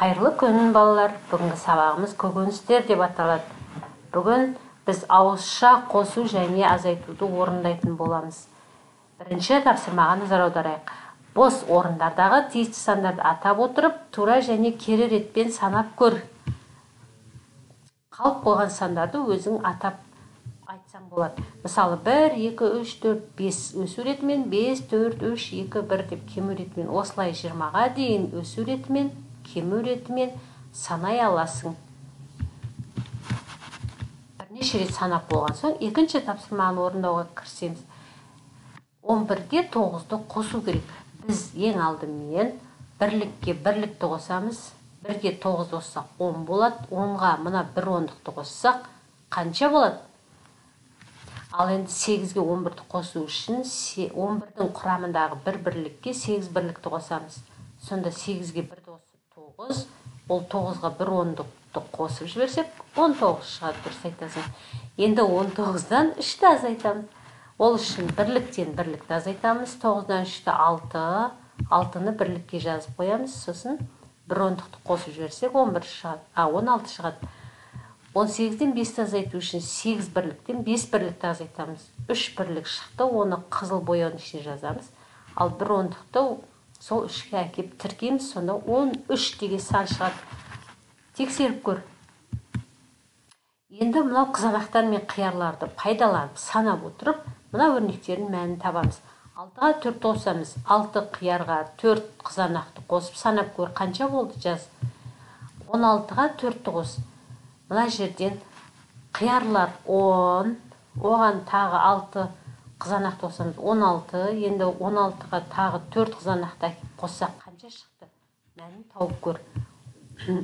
Қайырлы күн балалар, бүгінгі сабағымыз көкөністер деп аталады. Бүгін біз ауызша қосу және азайтуды орындайтын боламыз. Бірінші тапсырмаға назар аударайық. Бос орындардағы тиісті сандарды атап отырып, тура және кері ретпен санап көр. Қалып қойған сандарды өзің атап айтсаң болады. Мысалы 1, 2, 3, 4, 5 өсу ретімен 5, 4, 3, 2, 1 деп кему ретімен осылай 20-ға дейін өсу ретімен кему ретімен санай аласың. Бірнеше рет санап болған соң, екінші тапсырманы орындауға кірісеміз. 11-ге 9-ды қосу керек. Біз ең алдымен бірлікке бірлікті қосамыз. 1-ге 9 қоссақ 10 болады. 10-ға мына 1 ондықты қоссақ қанша болады? Ал енді 8-ге 11-ді қосу үшін 11-дің құрамындағы бір бірлікке 8 бірлікті қосамыз. Сонда 8-ге 1-ді қосып 9, ол 9-ға 1 ондықты қосып жіберсек, 19 шығады, дұрыс айтасың. Енді 19-дан 3-ті азайтамыз. Ол үшін бірліктен бірлікті азайтамыз. 9-дан 3-ті 6, 6-ны бірлікке жазып қоямыз. Сосын 1 ондықты қосып жіберсек, 16 шығады. 18-ден 5-ті азайту үшін 8 бірліктен 5 бірлікті азайтамыз. 3 бірлік шықты, оны қызыл бояудың ішіне жазамыз. Ал 1 ондықты сол 3-ке әкеп тіркейміз, сонда 13 деген сан шығады. Тексеріп көр. Енді мынау қызанақтар мен қиярларды пайдаланып санап отырып, мына өрнектердің мәнін табамыз. 6-ға 4 қосамыз. 6 қиярға 4 қызанақты қосып санап көр, қанша болды жаз. 16-ға 4-ті қос. Мына жерден қиярлар 10, оған тағы 6 қызанақты қосамыз. 16, енді 16-ға тағы 4 қызанақты қоссақ қанша шықты? Мәнін тауып көр.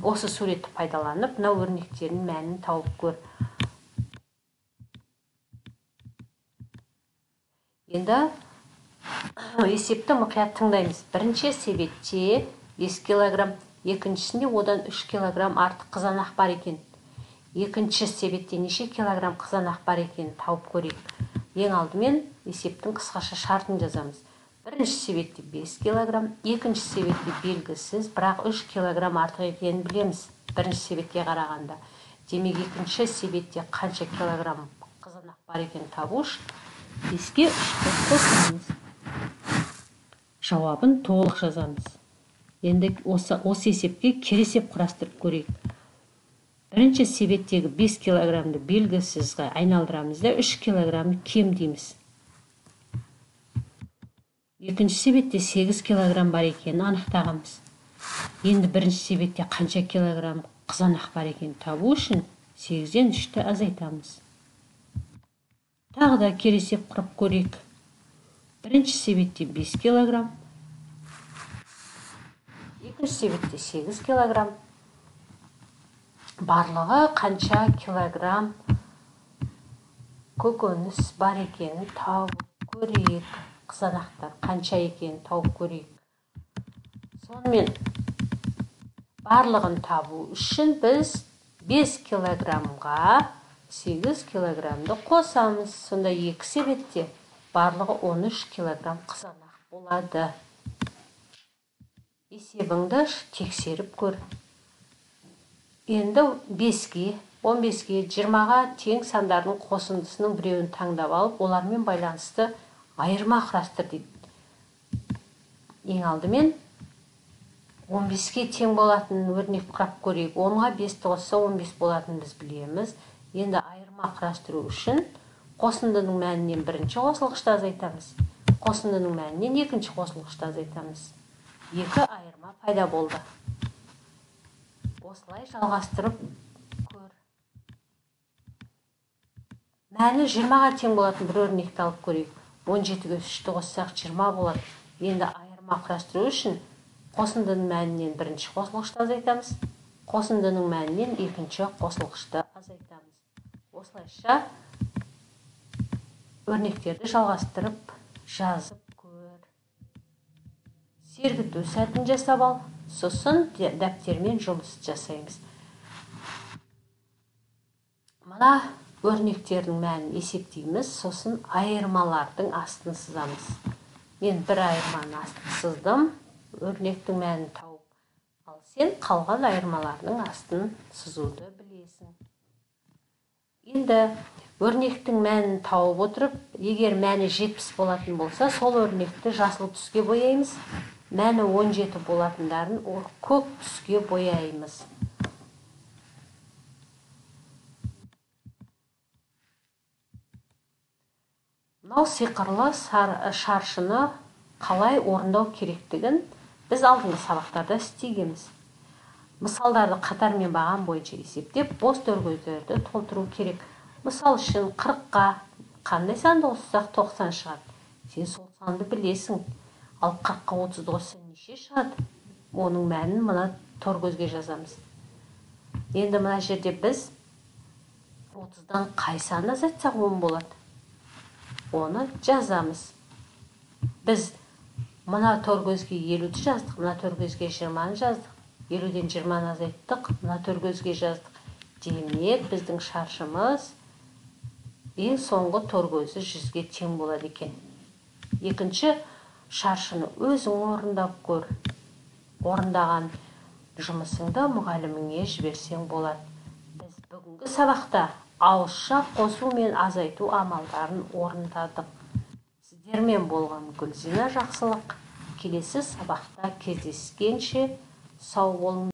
Осы суретті пайдаланып, мына өрнектердің мәнін тауып көр. Енді есепті мұқият тыңдаймыз. Бірінші себетте 5 килограмм, екіншісінде одан 3 килограмм артық қызанақ бар екен. Екінші себетте неше килограмм қызанақ бар екен тауып көрейік. Ең алдымен есептің қысқаша шартын жазамыз. Бірінші себетте 5 килограмм, екінші себетте белгісіз, бірақ 3 килограмм артық екенін білеміз. Бірінші себетке қарағанда. Демек, екінші себетте қанша килограмм қызанақ бар екен табу үшін 5-ке 3-ті қосамыз. Жауабын толық жазамыз. Енді осы есепке кері есеп құрастырып көрейік. Бірінші себеттегі 5 килограммды белгісізге айналдырамыз да 3 килограммды кем дейміз. Екінші себетте 8 килограмм бар екенін анықтағанбыз. Енді бірінші себетте қанша килограмм қызанақ бар екенін табу үшін 8-ден 3-ті азайтамыз. Тағы да кері есеп құрып көрейік. Бірінші себетте 5 килограмм, екінші себетте 8 килограмм. Барлығы қанша килограмм көкөніс бар екенін тауып көрейік. Қызанақтар қанша екенін тауып көрейік. Сонымен барлығын табу үшін біз 5 килограммға 8 килограммды қосамыз. Сонда 2 себетте барлығы 13 килограмм қызанақ болады. Есебіңді тексеріп көр. Енді 5-ге, 15-ге, 20-ға тең сандардың қосындысының біреуін таңдап алып, олармен байланысты айырма құрастыр дейді. Ең алдымен 15-ге тең болатын өрнек құрап көрейік. 10-ға 5-ті қосса 15 болатын біз білеміз. Енді айырма құрастыру үшін қосындының мәнінен бірінші қосылғышты азайтамыз. Қосындының мәнінен екінші қосылғышты азайтамыз. 2 айырма пайда болды. Осылай жалғастырып көр. Мәні 20-ға тең болатын бір өрнекті алып көрейік. 17-ге 3-ті қоссақ 20 болады. Енді айырма құрастыру үшін қосындының мәнінен бірінші қосылғышты азайтамыз. Қосындының мәнінен екінші қосылғышты азайтамыз. Осылайша өрнектерді жалғастырып жазып көр. Сергіту сәтін жасап ал. Сосын дәптермен жұмыс жасаймыз. Мына өрнектердің мәнін есептейміз, сосын айырмалардың астын сызамыз. Мен бір айырманың астын сыздым, өрнектің мәнін тауып ал сен қалған айырмалардың астын сызуды білесің. Енді өрнектің мәнін тауып отырып, егер мәні 70 болатын болса, сол өрнекті жасыл түске бояймыз, мәні 17 болатындарын көк түске бояймыз. Мынау сиқырлы шаршыны қалай орындау керектігін біз алдыңғы сабақтарда істегенбіз. Мысалдарды қатармен баған бойынша есептеп, бос төргөздерді толтыру керек. Мысал үшін 40-қа қандай санды қоссақ 90 шығады. Сен сол санды білесің. Ал 40-қа 30 қоссаң неше шығады? Оның мәнін мына торкөзге жазамыз. Енді мына жерде біз 30-дан қай санды азайтсақ 10 болады. Оны жазамыз. Біз мына торкөзге 50-ді жаздық, мына торкөзге 20-ны жаздық. 50-ден 20-ны азайттық, мына торкөзге жаздық. Демек, біздің шаршымыз ең соңғы торкөзі 100-ге тең болады екен. Екінші, шаршыны өзің орындап көр. Орындаған жұмысыңды мұғаліміңе жіберсең болады. Біз бүгінгі сабақта ауызша қосу мен азайту амалдарын орындадық. Сіздермен болған Гүлзина Жақсылық. Келесі сабақта кездескенше сау болыңыздар.